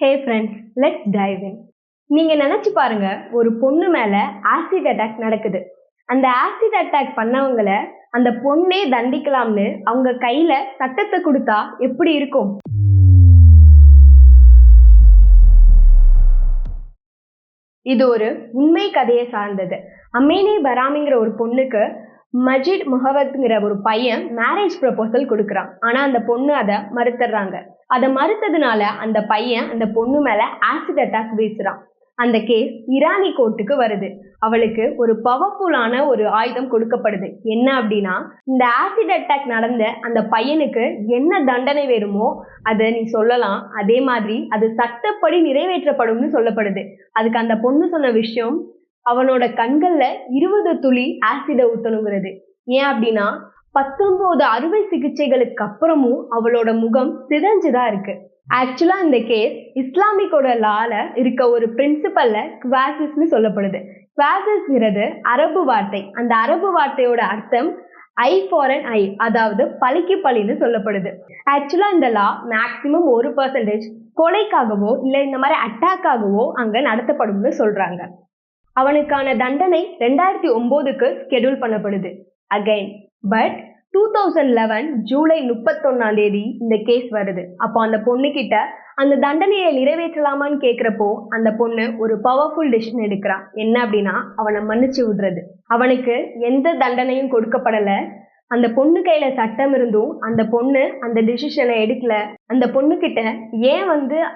Hey friends, let's dive இன். நீங்க நினைச்சு பாருங்க, ஒரு பொண்ணு மேல ஆசிட் அட்டாக் நடக்குது. அந்த ஆசிட் அட்டாக் பண்ணவங்கள அந்த பொண்ணே தண்டிக்கலாம்னு அவங்க கையில சட்டத்தை கொடுத்தா எப்படி இருக்கும்? இது ஒரு உண்மை கதையை சார்ந்தது. அமேனி பராமிங்கிற ஒரு பொண்ணுக்கு மஜித் முகவத்ங்கிற ஒரு பையன் மேரேஜ் ப்ரப்போசல் கொடுக்குறான். ஆனா அந்த பொண்ணு அதை மறுத்துறாங்க. அதை மறுத்ததுனால அந்த பையன் அந்த பொண்ணு மேல ஆசிட் அட்டாக் வீசுறான். அந்த கேஸ் இரானி கோர்ட்டுக்கு வருது. அவளுக்கு ஒரு பவர்ஃபுல்லான ஒரு ஆயுதம் கொடுக்கப்படுது. என்ன அப்படின்னா, இந்த ஆசிட் அட்டாக் நடந்த அந்த பையனுக்கு என்ன தண்டனை வேணுமோ அதை நீ சொல்லலாம், அதே மாதிரி அது சட்டப்படி நிறைவேற்றப்படும்னு சொல்லப்படுது. அதுக்கு அந்த பொண்ணு சொன்ன விஷயம், அவனோட கண்கள்ல 20 துளி ஆசிட ஊத்தணுங்கிறது. ஏன் அப்படின்னா 19 அறுவை சிகிச்சைகளுக்கு அப்புறமும் அவளோட முகம் சிதைஞ்சுதான் இருக்கு. ஆக்சுவலா இந்த கேஸ் இஸ்லாமிக்கோட லால இருக்க ஒரு பிரின்சிபல்ல குவாசிஸ்னு சொல்லப்படுது. குவாசிஸ்ங்கிறது அரபு வார்த்தை. அந்த அரபு வார்த்தையோட அர்த்தம் ஐ ஃபார் அன் ஐ, அதாவது பழிக்கு பழின்னு சொல்லப்படுது. ஆக்சுவலா இந்த லா மேக்சிமம் 1% கொலைக்காகவோ இல்ல இந்த மாதிரி அட்டாக்காகவோ அங்க நடத்தப்படும்னு சொல்றாங்க. அவனுக்கான தண்டனை 2009க்கு ஸ்கெடியூல் பண்ணப்படுது அகைன். பட் 2011 ஜூலை 31 இந்த கேஸ் வருது. அப்போ அந்த பொண்ணு கிட்ட அந்த தண்டனையை நிறைவேற்றலாமான்னு கேட்கிறப்போ அந்த பொண்ணு ஒரு பவர்ஃபுல் டிசிஷன் எடுக்கிறான். என்ன அப்படின்னா, அவனை மன்னிச்சு விடுறது. அவனுக்கு எந்த தண்டனையும் கொடுக்கப்படல. அந்த பொண்ணு கையில சட்டம் இருந்தும் அந்த பொண்ணு அந்த டிசிஷனை எடுக்கல. அந்த பொண்ணு கிட்ட ஏன்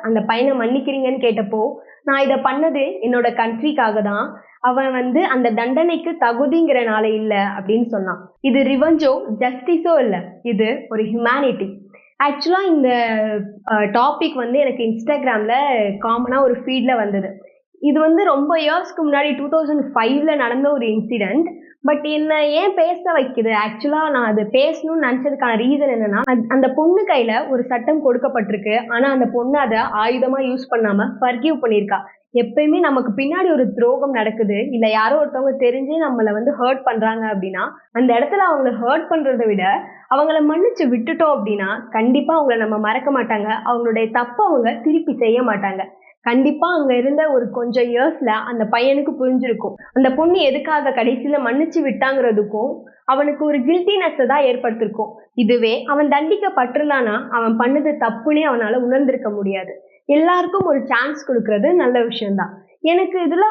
அந்த பையனை மன்னிக்கிறீங்கன்னு கேட்டப்போ, நான் இதை பண்ணது என்னோட கண்ட்ரிக்காக தான், அவன் அந்த தண்டனைக்கு தகுதிங்கிறனால இல்லை அப்படின்னு சொன்னான். இது ரிவெஞ்சோ ஜஸ்டிஸோ இல்லை, இது ஒரு ஹியூமனிட்டி. ஆக்சுவலா இந்த டாபிக் எனக்கு இன்ஸ்டாகிராம்ல காமனா ஒரு ஃபீட்ல வந்தது. இது ரொம்ப இயர்ஸ்க்கு முன்னாடி 2005ல நடந்த ஒரு இன்சிடென்ட். பட் என்ன ஏன் பேச வைக்குது, ஆக்சுவலா நான் அது பேசணும்னு நினைச்சதுக்கான ரீசன் என்னன்னா, அந்த பொண்ணு கையில ஒரு சட்டம் கொடுக்கப்பட்டிருக்கு. ஆனா அந்த பொண்ணு அதை ஆயுதமா யூஸ் பண்ணாம ஃபர்கிவ் பண்ணியிருக்கா. எப்பயுமே நமக்கு பின்னாடி ஒரு துரோகம் நடக்குது, இல்ல யாரோ ஒருத்தவங்க தெரிஞ்சு நம்மள ஹர்ட் பண்றாங்க அப்படின்னா, அந்த இடத்துல அவங்கள ஹர்ட் பண்றதை விட அவங்கள மன்னிச்சு விட்டுட்டோம் அப்படின்னா கண்டிப்பா அவங்கள நம்ம மறக்க மாட்டாங்க. அவங்களுடைய தப்பு அவங்க திருப்பி செய்ய மாட்டாங்க. கண்டிப்பா அங்க இருந்த ஒரு கொஞ்சம் இயர்ஸ்ல அந்த பையனுக்கு புரிஞ்சிருக்கும், அந்த பொண்ணு எதுக்காக கடைசியில மன்னிச்சு விட்டாங்கிறதுக்கும் அவனுக்கு ஒரு கில்ட்டினஸ் தான் ஏற்படுத்திருக்கும். இதுவே அவன் தண்டிக்கப்பட்டிருந்தானா அவன் பண்ணது தப்புன்னே அவனால உணர்ந்திருக்க முடியாது. எல்லாருக்கும் ஒரு சான்ஸ் கொடுக்கறது நல்ல விஷயம்தான். எனக்கு இதுல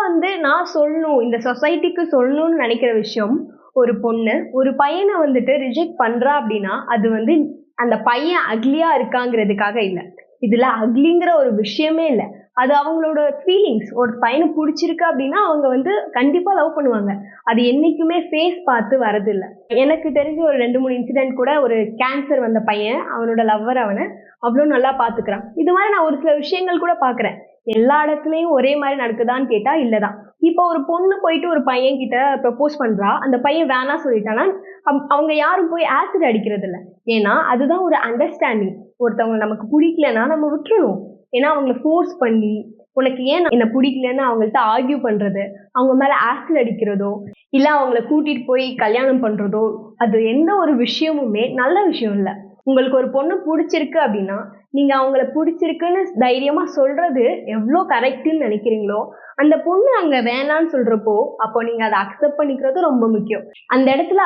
நான் சொல்லணும், இந்த சொசைட்டிக்கு சொல்லணும்னு நினைக்கிற விஷயம், ஒரு பொண்ணு ஒரு பையனை ரிஜெக்ட் பண்றா அப்படின்னா அது அந்த பையன் அக்லியா இருக்காங்கிறதுக்காக இல்லை. இதுல அக்லிங்கிற ஒரு விஷயமே இல்லை. அது அவங்களோட ஃபீலிங்ஸ். ஒரு பையனை பிடிச்சிருக்கு அப்படின்னா அவங்க கண்டிப்பா லவ் பண்ணுவாங்க. அது என்னைக்குமே ஃபேஸ் பார்த்து வரது இல்லை. எனக்கு தெரிஞ்ச ஒரு 2-3 இன்சிடென்ட் கூட, ஒரு கேன்சர் வந்த பையன் அவனோட லவ்வர் அவனை அவ்வளோ நல்லா பாத்துக்கிறான். இது மாதிரி நான் ஒரு சில விஷயங்கள் கூட பாக்குறேன். எல்லா இடத்துலயும் ஒரே மாதிரி நடக்குதான்னு கேட்டா இல்லதான். இப்போ ஒரு பொண்ணு போயிட்டு ஒரு பையன் கிட்ட ப்ரப்போஸ் பண்றா, அந்த பையன் வேணா சொல்லிட்டானா அவங்க யாரும் போய் ஆசிட் அடிக்கிறது இல்லை. ஏன்னா அதுதான் ஒரு அண்டர்ஸ்டாண்டிங். ஒருத்தவங்க நமக்கு பிடிக்கலன்னா நம்ம விட்டுறணும். ஏன்னா அவங்களை ஃபோர்ஸ் பண்ணி உனக்கு ஏன் என்ன பிடிக்கலன்னு அவங்கள்ட்ட ஆர்கியூ பண்றது, அவங்க மேல ஆசிட் அடிக்கிறதோ இல்ல அவங்கள கூட்டிட்டு போய் கல்யாணம் பண்றதோ, அது எந்த ஒரு விஷயமுமே நல்ல விஷயம் இல்லை. உங்களுக்கு ஒரு பொண்ணு பிடிச்சிருக்கு அப்படின்னா நீங்க அவங்கள பிடிச்சிருக்குன்னு தைரியமா சொல்றது எவ்வளோ கரெக்ட்னு நினைக்கிறீங்களோ, அந்த பொண்ணு அங்க வேணான்னு சொல்றப்போ அப்போ நீங்க அதை அக்செப்ட் பண்ணிக்கிறது ரொம்ப முக்கியம். அந்த இடத்துல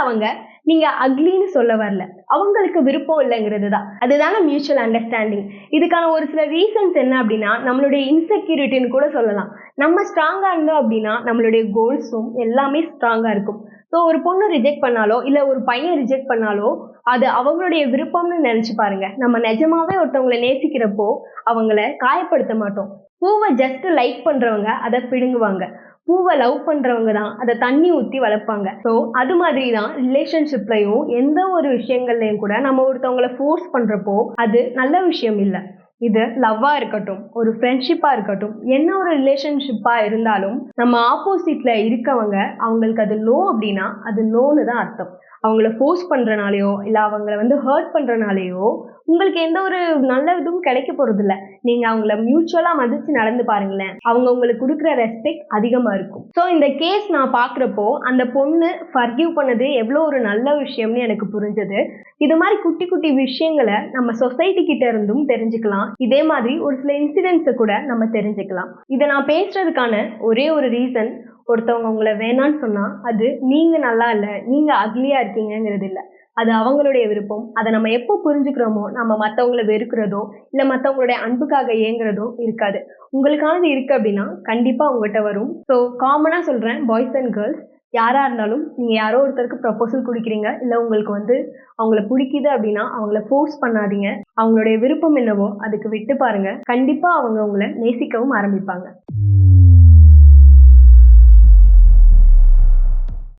நீங்க அக்லின்னு சொல்ல வரல, அவங்களுக்கு விருப்பம் இல்லைங்கிறது தான். அதுதானே மியூச்சுவல் அண்டர்ஸ்டாண்டிங். இதுக்கான ஒரு சில ரீசன்ஸ் என்ன அப்படின்னா, நம்மளுடைய இன்செக்யூரிட்டின்னு கூட சொல்லலாம். நம்ம ஸ்ட்ராங்கா இருந்தோம் அப்படின்னா நம்மளுடைய கோல்ஸும் எல்லாமே ஸ்ட்ராங்கா இருக்கும். ஸோ ஒரு பொண்ணு ரிஜெக்ட் பண்ணாலோ இல்ல ஒரு பையன் ரிஜெக்ட் பண்ணாலோ அது அவங்களுடைய விருப்பம்னு நினைச்சு பாருங்க. நம்ம நிஜமாவே ஒருத்தவங்களை நேசிக்கிறப்போ அவங்கள காயப்படுத்த மாட்டோம். பூவை ஜஸ்ட் லைக் பண்றவங்க அதை பிடுங்குவாங்க, பூவை லவ் பண்றவங்க தான் அதை தண்ணி ஊத்தி வளர்ப்பாங்க. ஸோ அது மாதிரி தான் ரிலேஷன்ஷிப்லையும் எந்த ஒரு விஷயங்கள்லையும் கூட நம்ம ஒருத்தவங்களை ஃபோர்ஸ் பண்றப்போ அது நல்ல விஷயம் இல்லை. இது லவ்வா இருக்கட்டும், ஒரு ஃப்ரெண்ட்ஷிப்பா இருக்கட்டும், என்ன ஒரு ரிலேஷன்ஷிப்பா இருந்தாலும் நம்ம ஆப்போசிட்ல இருக்கவங்க அவங்களுக்கு அது நோ அப்படின்னா அது நோன்னு தான் அர்த்தம். அவங்கள ஃபோர்ஸ் பண்றனாலையோ இல்ல அவங்கள ஹர்ட் பண்றனாலையோ உங்களுக்கு எந்த ஒரு நல்ல இதுவும் கிடைக்க போறது இல்லை. நீங்க அவங்கள மியூச்சுவலா மதிச்சு நடந்து பாருங்களேன், அவங்க உங்களுக்கு கொடுக்குற ரெஸ்பெக்ட் அதிகமா இருக்கும். ஸோ இந்த கேஸ் நான் பாக்குறப்போ அந்த பொண்ணு ஃபர்கிவ் பண்ணது எவ்வளோ ஒரு நல்ல விஷயம்னு எனக்கு புரிஞ்சது. இது மாதிரி குட்டி குட்டி விஷயங்களை நம்ம சொசைட்டி கிட்ட இருந்தும் தெரிஞ்சுக்கலாம். இதே மாதிரி ஒரு சில இன்சிடென்ட்ஸை கூட நம்ம தெரிஞ்சுக்கலாம். இதை நான் பேசுறதுக்கான ஒரே ஒரு ரீசன், ஒருத்தவங்க உங்களை வேணான்னு சொன்னா அது நீங்க நல்லா இல்லை, நீங்க அக்லியா இருக்கீங்கிறது இல்லை, அது அவங்களுடைய விருப்பம். அதை நம்ம எப்போ புரிஞ்சுக்கிறோமோ நம்ம மற்றவங்களை வெறுக்கிறதோ இல்லை மற்றவங்களுடைய அன்புக்காக ஏங்குறதோ இருக்காது. உங்களுக்கானது இருக்கு அப்படின்னா கண்டிப்பா உங்ககிட்ட வரும். ஸோ காமனா சொல்றேன், பாய்ஸ் அண்ட் கேர்ள்ஸ் யாரா இருந்தாலும் நீங்க யாரோ ஒருத்தருக்கு ப்ரப்போசல் கொடுக்குறீங்க, இல்லை உங்களுக்கு அவங்கள பிடிக்குது அப்படின்னா அவங்கள ஃபோர்ஸ் பண்ணாதீங்க. அவங்களுடைய விருப்பம் என்னவோ அதுக்கு விட்டு பாருங்க. கண்டிப்பா அவங்க உங்களை நேசிக்கவும் ஆரம்பிப்பாங்க.